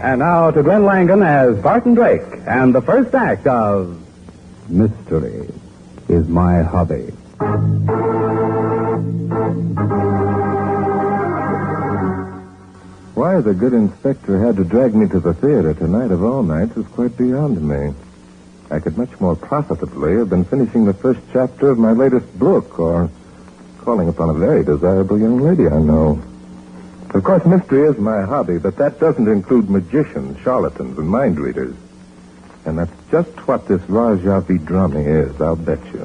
And now to Glen Langan as Barton Drake and the first act of Mystery is My Hobby. Why the good inspector had to drag me to the theater tonight of all nights is quite beyond me. I could much more profitably have been finishing the first chapter of my latest book or calling upon a very desirable young lady I know. Of course, mystery is my hobby, but that doesn't include magicians, charlatans, and mind readers. And that's just what this Raja Vidrami is, I'll bet you.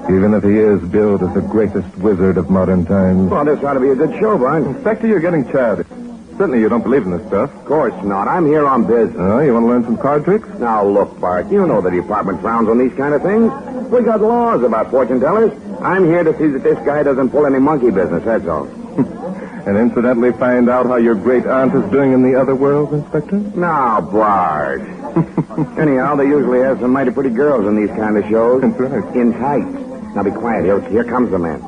Even if he is billed as the greatest wizard of modern times. Well, this ought to be a good show, Brian. Inspector, you're getting childish. Certainly you don't believe in this stuff. Of course not. I'm here on business. Oh, you want to learn some card tricks? Now, look, Bart, you know the department frowns on these kind of things. We got laws about fortune tellers. I'm here to see that this guy doesn't pull any monkey business, that's all. And incidentally find out how your great aunt is doing in the other world, Inspector? Now, Bart. Anyhow, they usually have some mighty pretty girls in these kind of shows. That's right. In tights. Now, be quiet. Here comes the man.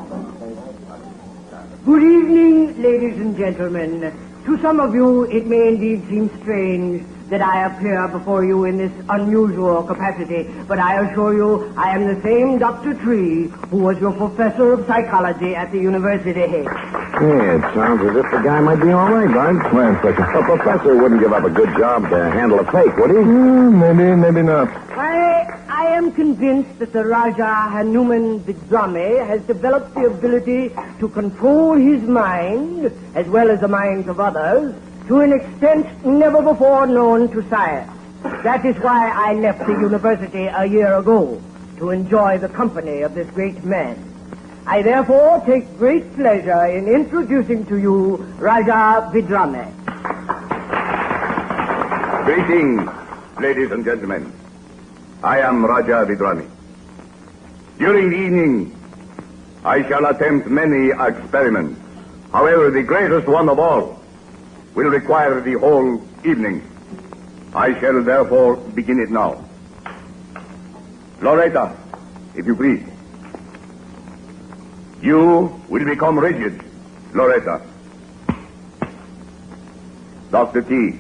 Good evening, ladies and gentlemen. To some of you, it may indeed seem strange that I appear before you in this unusual capacity, but I assure you I am the same Dr. Tree who was your professor of psychology at the university. Hey, it sounds as if the guy might be all right, Bart. Why, Inspector? A professor wouldn't give up a good job to handle a fake, would he? Maybe not. I am convinced that the Raja Hanuman Vidrami has developed the ability to control his mind, as well as the minds of others, to an extent never before known to science. That is why I left the university a year ago, to enjoy the company of this great man. I therefore take great pleasure in introducing to you Raja Vidrami. Greetings, ladies and gentlemen. I am Raja Vidrami. During the evening, I shall attempt many experiments. However, the greatest one of all will require the whole evening. I shall therefore begin it now. Loretta, if you please. You will become rigid, Loretta. Dr. T,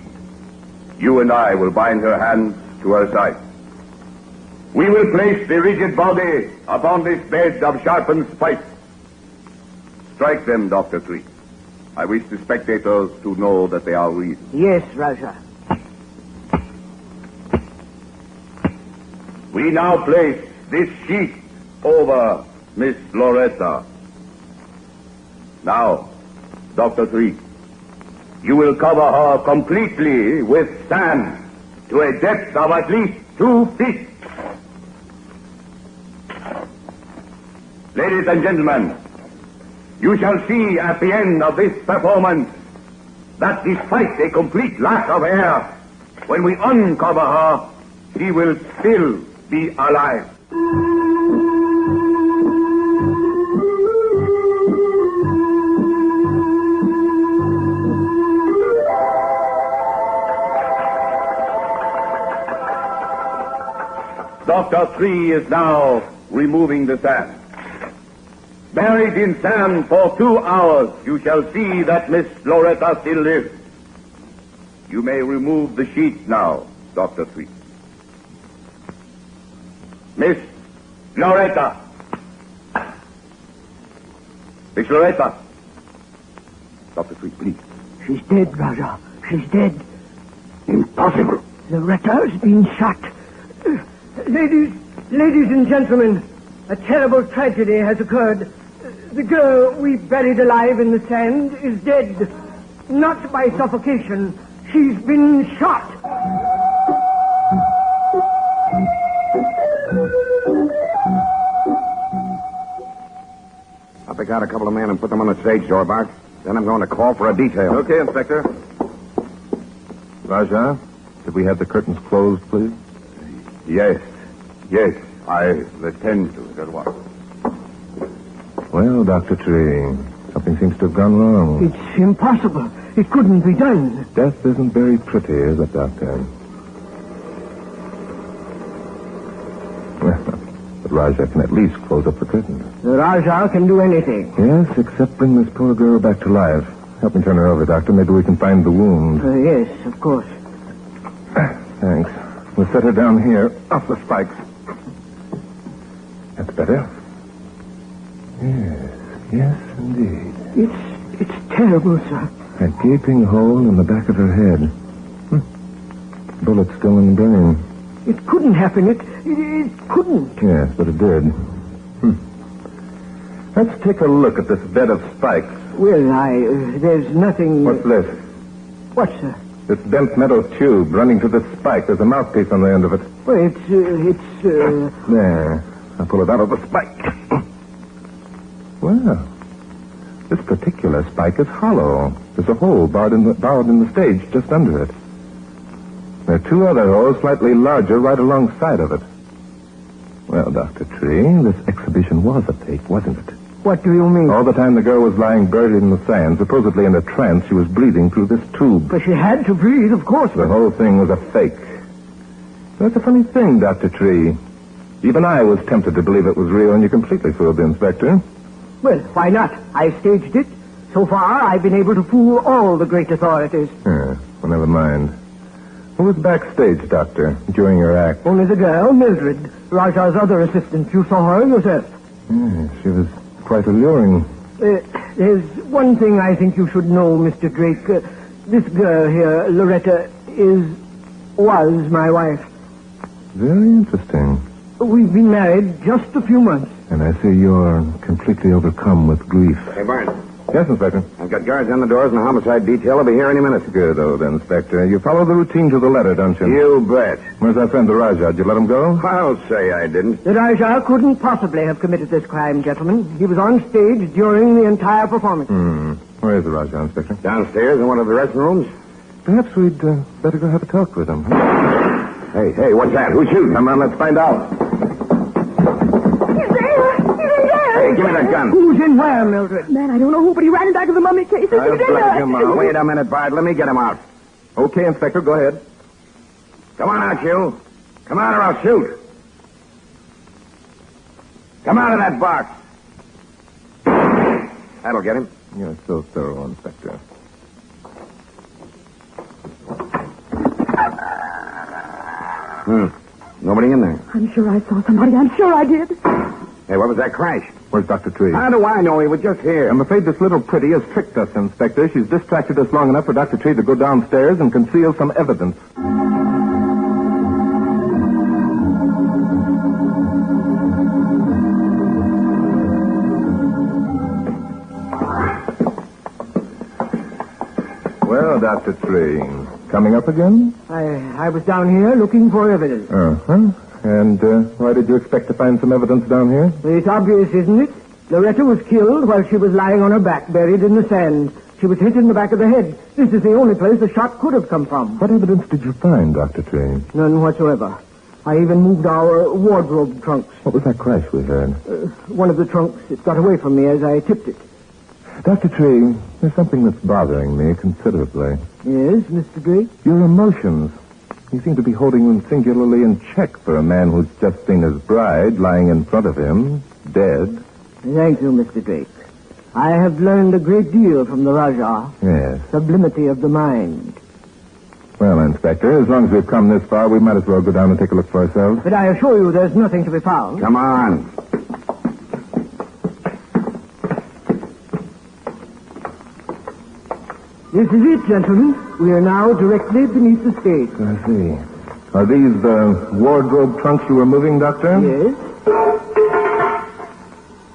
you and I will bind her hands to her side. We will place the rigid body upon this bed of sharpened spikes. Strike them, Dr. Tree. I wish the spectators to know that they are real. Yes, Raja. We now place this sheet over Miss Loretta. Now, Dr. Tree, you will cover her completely with sand to a depth of at least 2 feet. Ladies and gentlemen, you shall see at the end of this performance that despite a complete lack of air, when we uncover her, she will still be alive. Dr. Tree is now removing the sand. Buried in sand for 2 hours, you shall see that Miss Loretta still lives. You may remove the sheet now, Dr. Tree. Miss Loretta. Miss Loretta. Dr. Tree, please. She's dead, Raja. She's dead. Impossible. Loretta's been shot. Ladies and gentlemen, a terrible tragedy has occurred. The girl we buried alive in the sand is dead. Not by suffocation. She's been shot. I'll pick out a couple of men and put them on the stage door, Bart. Then I'm going to call for a detail. Okay, Inspector. Raja, could we have the curtains closed, please? Yes, I attend to it at once. Well, Dr. Tree, something seems to have gone wrong. It's impossible. It couldn't be done. Death isn't very pretty, is it, Doctor? Well, but Raja can at least close up the curtains. The Raja can do anything. Yes, except bring this poor girl back to life. help me turn her over, Doctor. Maybe we can find the wound. Yes, of course. Thanks. We'll set her down here, off the spikes. That's better. Yes, indeed. It's terrible, sir. A gaping hole in the back of her head. Bullet still in the brain. It couldn't happen. It couldn't. Yes, but it did. Let's take a look at this bed of spikes. Well, there's nothing... What's this? What, sir? This bent metal tube running to this spike. There's a mouthpiece on the end of it. Well, There. I'll pull it out of the spike. Well, this particular spike is hollow. There's a hole borrowed in the stage just under it. There are two other holes slightly larger right alongside of it. Well, Dr. Tree, this exhibition was a fake, wasn't it? What do you mean? All the time the girl was lying buried in the sand, supposedly in a trance, she was breathing through this tube. But she had to breathe, of course. The whole thing was a fake. That's a funny thing, Dr. Tree. Even I was tempted to believe it was real, and you completely fooled the inspector. Well, why not? I staged it. So far, I've been able to fool all the great authorities. Well, never mind. Who was backstage, Doctor, during your act? Only the girl, Mildred, Raja's other assistant. You saw her yourself. Yes, she was quite alluring. There's one thing I think you should know, Mr. Drake. This girl here, Loretta, was my wife. Very interesting. We've been married just a few months. And I see you're completely overcome with grief. Hey, Barton. Yes, Inspector. I've got guards on the doors and the homicide detail will be here any minute. Good, old Inspector. You follow the routine to the letter, don't you? You bet. Where's our friend, the Rajah? Did you let him go? I'll say I didn't. The Raja couldn't possibly have committed this crime, gentlemen. He was on stage during the entire performance. Where is the Rajah, Inspector? Downstairs in one of the restroom rooms. Perhaps we'd better go have a talk with him. Hey, what's that? Who's shooting? Come on, let's find out. Hey, give me that gun. Who's in where, Mildred? Man, I don't know who, but he ran in back of the mummy case. I'll drag him out. Wait a minute, Bart. Let me get him out. Okay, Inspector, go ahead. Come on out, you. Come on or I'll shoot. Come out of that box. That'll get him. You're so thorough, Inspector. Nobody in there. I'm sure I saw somebody. I'm sure I did. Hey, what was that crash? Where's Dr. Tree? How do I know? He was just here. I'm afraid this little pretty has tricked us, Inspector. She's distracted us long enough for Dr. Tree to go downstairs and conceal some evidence. Well, Dr. Tree, coming up again? I was down here looking for evidence. Uh-huh. And why did you expect to find some evidence down here? It's obvious, isn't it? Loretta was killed while she was lying on her back, buried in the sand. She was hit in the back of the head. This is the only place the shot could have come from. What evidence did you find, Dr. Tree? None whatsoever. I even moved our wardrobe trunks. What was that crash we heard? One of the trunks, it got away from me as I tipped it. Dr. Tree, there's something that's bothering me considerably. Yes, Mr. Drake? Your emotions. You seem to be holding them singularly in check for a man who's just seen his bride lying in front of him, dead. Thank you, Mr. Drake. I have learned a great deal from the Rajah. Yes. Sublimity of the mind. Well, Inspector, as long as we've come this far, we might as well go down and take a look for ourselves. But I assure you there's nothing to be found. Come on. This is it, gentlemen. We are now directly beneath the stage. I see. Are these the wardrobe trunks you were moving, Doctor? Yes.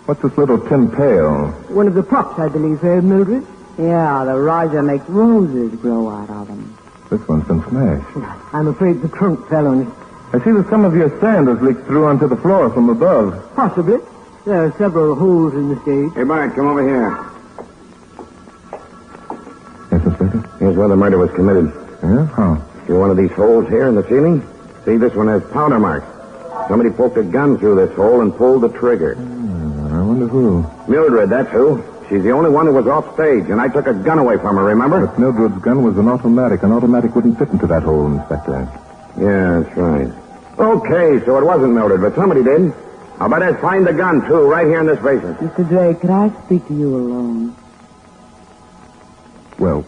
What's this little tin pail? One of the props, I believe, Mildred. Yeah, the Raja makes roses grow out of them. This one's been smashed. I'm afraid the trunk fell on it. I see that some of your sand has leaked through onto the floor from above. Possibly. There are several holes in the stage. Hey, Bart, come over here. Yes, Inspector? Here's where the murder was committed. Yeah? How? See one of these holes here in the ceiling? See, this one has powder marks. Somebody poked a gun through this hole and pulled the trigger. I wonder who. Mildred, that's who. She's the only one who was off stage, and I took a gun away from her, remember? But Mildred's gun was an automatic. An automatic wouldn't fit into that hole, Inspector. Yeah, that's right. Okay, so it wasn't Mildred, but somebody did. I'll better find the gun, too, right here in this basement. Mr. Drake, could I speak to you alone? Well,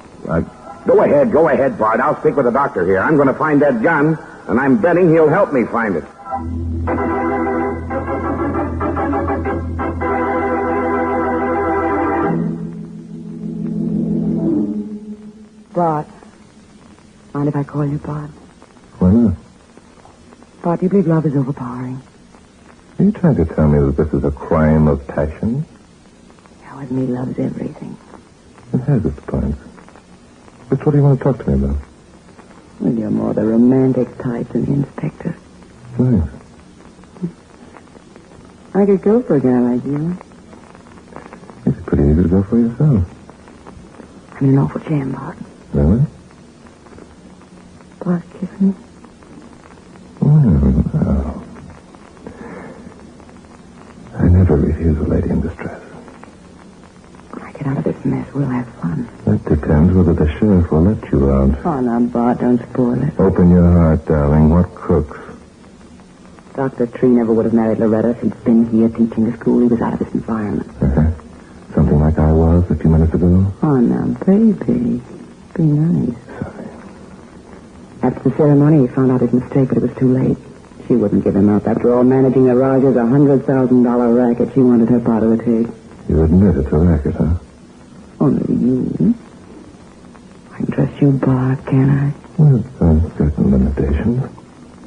Go ahead, Bart. I'll stick with the doctor here. I'm going to find that gun, and I'm betting he'll help me find it. Bart. Mind if I call you Bart? Why not? Bart, do you believe love is overpowering? Are you trying to tell me that this is a crime of passion? Yeah, with me, love's everything. It has its points. But what do you want to talk to me about? Well, you're more the romantic type than the inspector. Thanks. I could go for a guy like you. It's pretty easy to go for yourself. I'm in an awful jam, Bart. Really? Bart, kiss me. Well, no. I never refuse a lady in distress. When I get out of this mess, we'll have fun. That depends whether the sheriff will let you out. Oh, now, Bart, don't spoil it. Open your heart, darling. What cooks? Dr. Tree never would have married Loretta if he'd been here teaching the school. He was out of his environment. Uh-huh. Something like I was a few minutes ago? Oh, now, baby. Be nice. Sorry. After the ceremony, he found out his mistake, but it was too late. She wouldn't give him up. After all, managing the Rogers, $100,000 racket, she wanted her part of the take. You admit it's a racket, huh? Only you. I can trust you, Bart, can I? With certain limitations.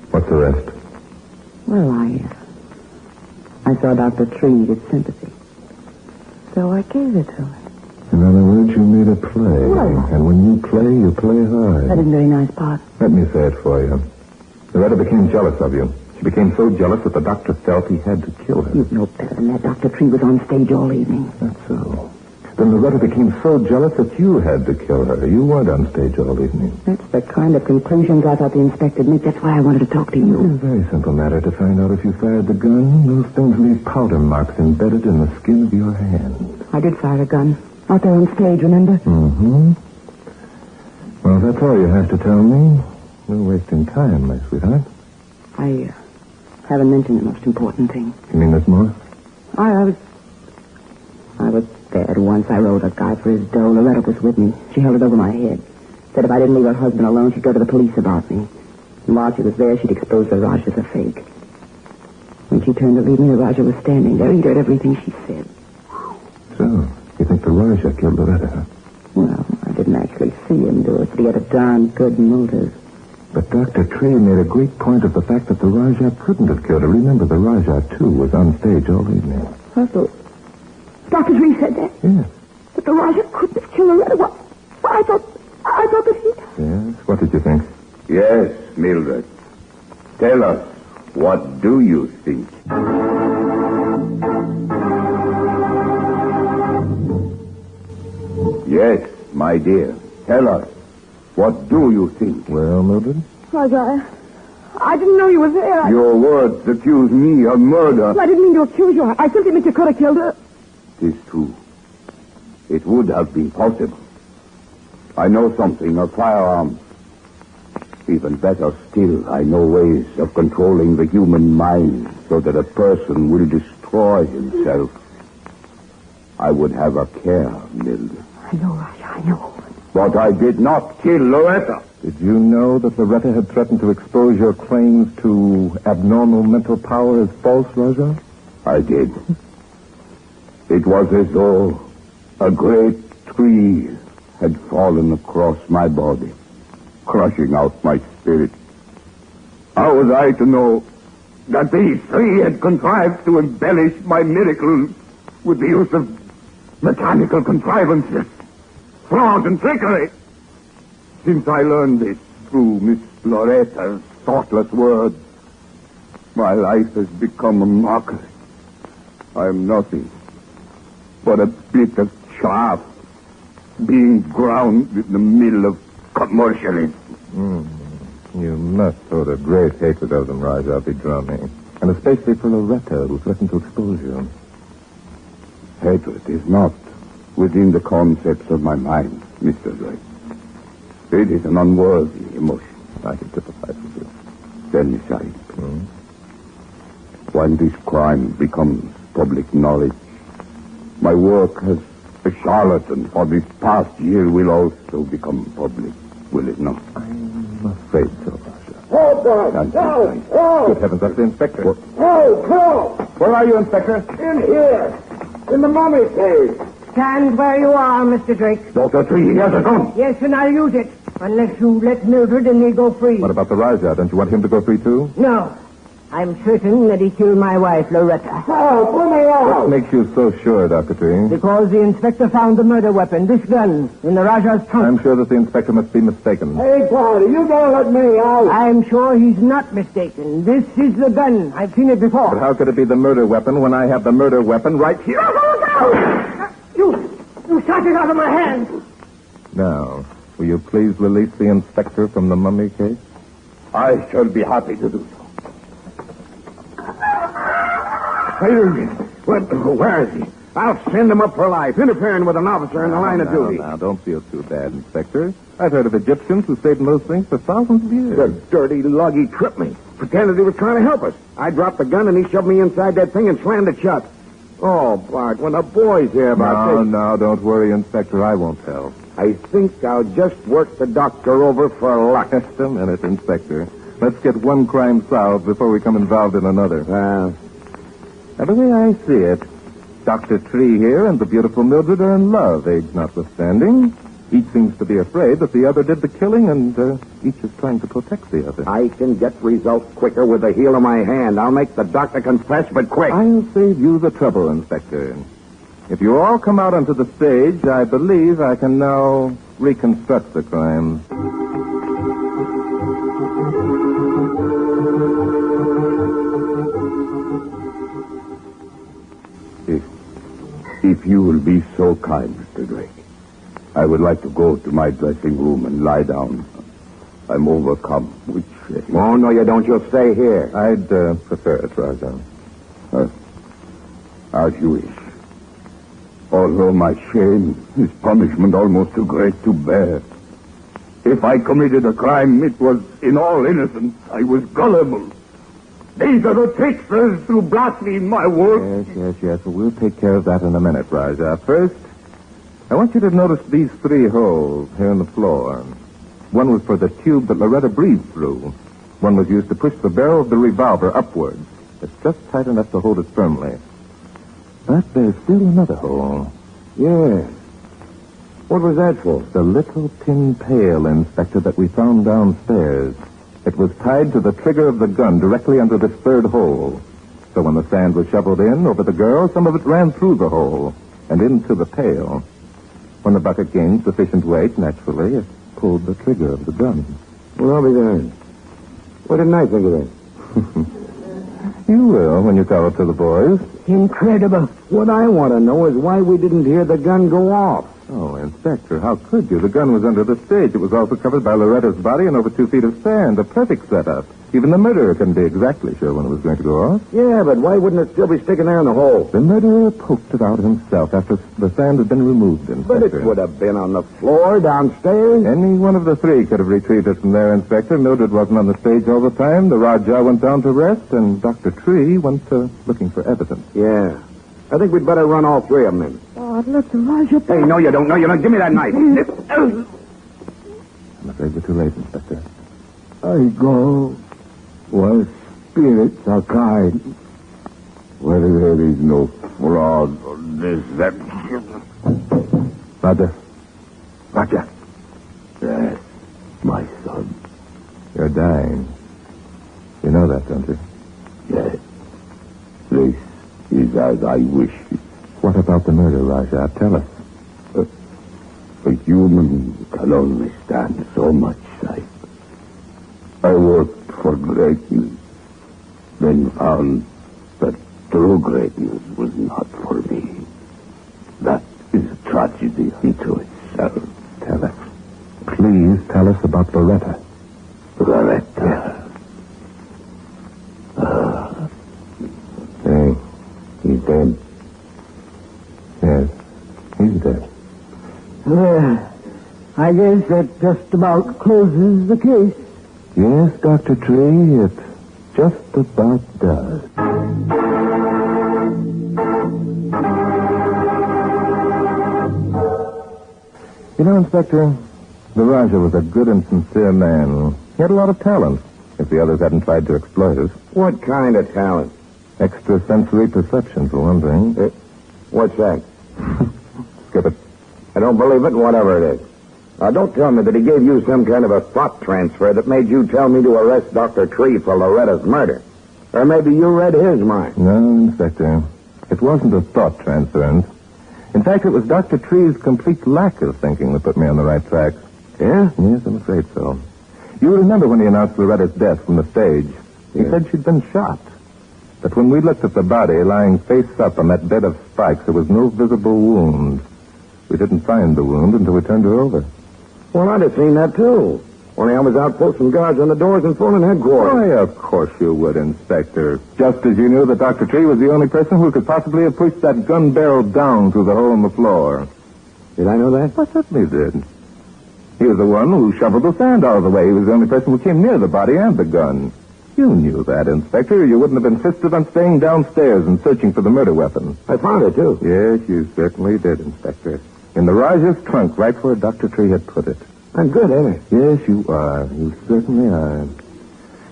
What's the rest? Well, I saw Dr. Tree needed sympathy. So I gave it to him. In other words, you made a play. Well, and when you play hard. That isn't very nice, Bart. Let me say it for you. Loretta became jealous of you. She became so jealous that the doctor felt he had to kill her. You know better than that. Dr. Tree was on stage all evening. That's so. Then Loretta became so jealous that you had to kill her. You weren't on stage all evening. That's the kind of conclusions I thought the inspector made. That's why I wanted to talk to you. It's a very simple matter to find out if you fired the gun. Those things leave powder marks embedded in the skin of your hand. I did fire a gun. Out there on stage, remember? Mm-hmm. Well, that's all you have to tell me. No wasting time, my sweetheart. I haven't mentioned the most important thing. You mean there's more? I was bad once. I rode a guy for his dough. Loretta was with me. She held it over my head. Said if I didn't leave her husband alone, she'd go to the police about me. And while she was there, she'd expose the Raj as a fake. When she turned to leave me, the Raja was standing there. He'd heard everything she said. So, you think the Raja killed Loretta, huh? Well, I didn't actually see him do it, but he had a darn good motive. But Dr. Tree made a great point of the fact that the Raja couldn't have killed her. Remember, the Raja, too, was on stage all evening. So, Dr. Tree said that? Yes. That the Raja couldn't have killed Loretta? What? I thought that he... Yes? What did you think? Yes, Mildred. Tell us, what do you think? Yes, my dear. Tell us, what do you think? Well, Mildred? Raja, I didn't know you were there. Your words accuse me of murder. I didn't mean to accuse you. I simply meant you could have killed her. It is true. It would have been possible. I know something of firearms. Even better still, I know ways of controlling the human mind so that a person will destroy himself. I would have a care, Mildred. I know, Raja, I know. But I did not kill Loretta. Did you know that Loretta had threatened to expose your claims to abnormal mental power as false, Raja? I did. It was as though a great tree had fallen across my body, crushing out my spirit. How was I to know that these three had contrived to embellish my miracle with the use of mechanical contrivances, fraud, and trickery? Since I learned this through Miss Loretta's thoughtless words, my life has become a mockery. I am nothing but a bit of chaff being ground in the middle of commercialism. You must hold a great hatred of them, Raja Vidrami. And especially for Loretta, who threatened to expose you. Hatred is not within the concepts of my mind, Mr. Drake. It is an unworthy emotion. I can sympathize with you. Then decide. When this crime becomes public knowledge, my work has A charlatan for this past year will also become public, will it not? I'm afraid so, Raja. Oh, Bob! Oh! Good heavens, that's the inspector. Oh, Where are you, Inspector? in here! In the mummy cave! Stand where you are, Mr. Drake. Dr. Tree, he has a gun. Yes, and I'll use it. Unless you let Mildred and me go free. What about the Raja? Don't you want him to go free, too? No. I'm certain that he killed my wife, Loretta. Oh, put me out! What makes you so sure, Dr. Tree? Because the inspector found the murder weapon, this gun, in the Raja's trunk. I'm sure that the inspector must be mistaken. Hey, Barty, you gotta let me out. I'm sure he's not mistaken. This is the gun. I've seen it before. But how could it be the murder weapon when I have the murder weapon right here? You shot it out of my hand. Now, will you please release the inspector from the mummy case? I shall be happy to do so. Where is he? I'll send him up for life, interfering with an officer in the line of duty. Now, don't feel too bad, Inspector. I've heard of Egyptians who stayed in those things for thousands of years. The dirty lug, he tripped me. Pretended he was trying to help us. I dropped the gun and he shoved me inside that thing and slammed it shut. Oh, Bart, when the boys hear about this... No, don't worry, Inspector. I won't tell. I think I'll just work the doctor over for luck. Just a minute, Inspector. Let's get one crime solved before we come involved in another. Now, the way I see it, Dr. Tree here and the beautiful Mildred are in love, age notwithstanding. Each seems to be afraid that the other did the killing, and each is trying to protect the other. I can get results quicker with the heel of my hand. I'll make the doctor confess, but quick. I'll save you the trouble, Inspector. If you all come out onto the stage, I believe I can now reconstruct the crime. If you will be so kind, Mr. Drake, I would like to go to my dressing room and lie down. I'm overcome, which... Oh, no, you don't. You'll stay here. I'd prefer it, Raja. As you wish. Although my shame is punishment almost too great to bear. If I committed a crime, it was in all innocence. I was gullible. These are the tricksters who blaspheme my word. Yes. Well, we'll take care of that in a minute, Raja. First, I want you to notice these 3 holes here in the floor. One was for the tube that Loretta breathed through. One was used to push the barrel of the revolver upwards. It's just tight enough to hold it firmly. But there's still another hole. Yeah. What was that for? The little tin pail, Inspector, that we found downstairs. It was tied to the trigger of the gun directly under this 3rd hole. So when the sand was shoveled in over the girl, some of it ran through the hole and into the pail. When the bucket gained sufficient weight, naturally, it pulled the trigger of the gun. Well, I'll be darned. What didn't I think of that? You will when you tell it to the boys. Incredible. What I want to know is why we didn't hear the gun go off. Oh, Inspector, how could you? The gun was under the stage. It was also covered by Loretta's body and over 2 feet of sand. A perfect setup. Even the murderer couldn't be exactly sure when it was going to go off. Yeah, but why wouldn't it still be sticking there in the hole? The murderer poked it out himself after the sand had been removed, Inspector. But it would have been on the floor downstairs. Any one of the 3 could have retrieved it from there, Inspector. Mildred wasn't on the stage all the time. The Raja went down to rest, and Dr. Tree went looking for evidence. Yeah. I think we'd better run all 3 of them in. Oh, let the Raja... Hey, no, you don't. No, you don't. Give me that knife. I'm afraid we're too late, Inspector. I go where spirits are kind. Where there is no fraud or deception. Roger. Roger. Yes, my son. You're dying. You know that, don't you? Yes. This is as I wish it. What about the murder, Raja? Tell us. A human can only stand so much sight. I worked for greatness, then found that true greatness was not for me. That is a tragedy unto itself. Tell us. Please tell us about Loretta. Loretta. Hey, He's dead. yes, he's dead. Well, I guess that just about closes the case. Yes, Dr. Tree, it just about does. You know, Inspector, the Raja was a good and sincere man. He had a lot of talent, if the others hadn't tried to exploit it. What kind of talent? Extrasensory perception, for one thing. What's that? Skip it. I don't believe it, whatever it is. Now, don't tell me that he gave you some kind of a thought transfer that made you tell me to arrest Dr. Tree for Loretta's murder. Or maybe you read his mind. No, Inspector. It wasn't a thought transference. In fact, it was Dr. Tree's complete lack of thinking that put me on the right track. Yeah? Yes, I'm afraid so. You remember when he announced Loretta's death from the stage. He said she'd been shot. But when we looked at the body lying face up on that bed of spikes, there was no visible wound. We didn't find the wound until we turned her over. Well, I'd have seen that, too. Only I was out posting guards on the doors and phoning headquarters. Why, of course you would, Inspector. Just as you knew that Dr. Tree was the only person who could possibly have pushed that gun barrel down through the hole in the floor. Did I know that? I certainly did. He was the one who shoveled the sand out of the way. He was the only person who came near the body and the gun. You knew that, Inspector. You wouldn't have insisted on staying downstairs and searching for the murder weapon. I found it, too. Yes, you certainly did, Inspector. In the Raja's trunk, right where Dr. Tree had put it. I'm good, ain't I? Yes, you are. You certainly are.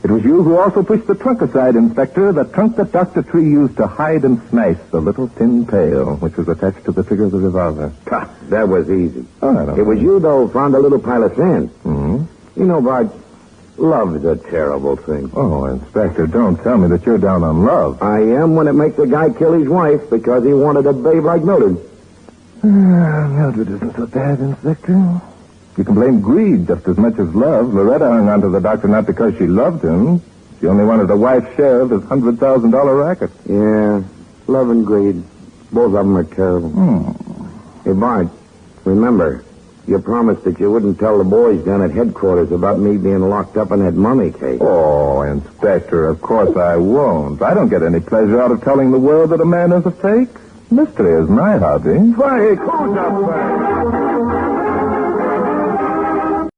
It was you who also pushed the trunk aside, Inspector, the trunk that Dr. Tree used to hide and smash the little tin pail, which was attached to the trigger of the revolver. Ha, that was easy. Oh, I don't It was you, though, who found a little pile of sand. Hmm? You know, Bart, love's a terrible thing. Oh, Inspector, don't tell me that you're down on love. I am when it makes a guy kill his wife because he wanted a babe like Mildred. Mildred isn't so bad, Inspector. You can blame greed just as much as love. Loretta hung on to the doctor not because she loved him. She only wanted a wife's share of his $100,000 racket. Yeah, love and greed. Both of them are terrible. Hey, Bart, remember, you promised that you wouldn't tell the boys down at headquarters about me being locked up in that mummy case. Oh, Inspector, of course I won't. I don't get any pleasure out of telling the world that a man is a fake. Mystery is my hobby. Why, who's up there?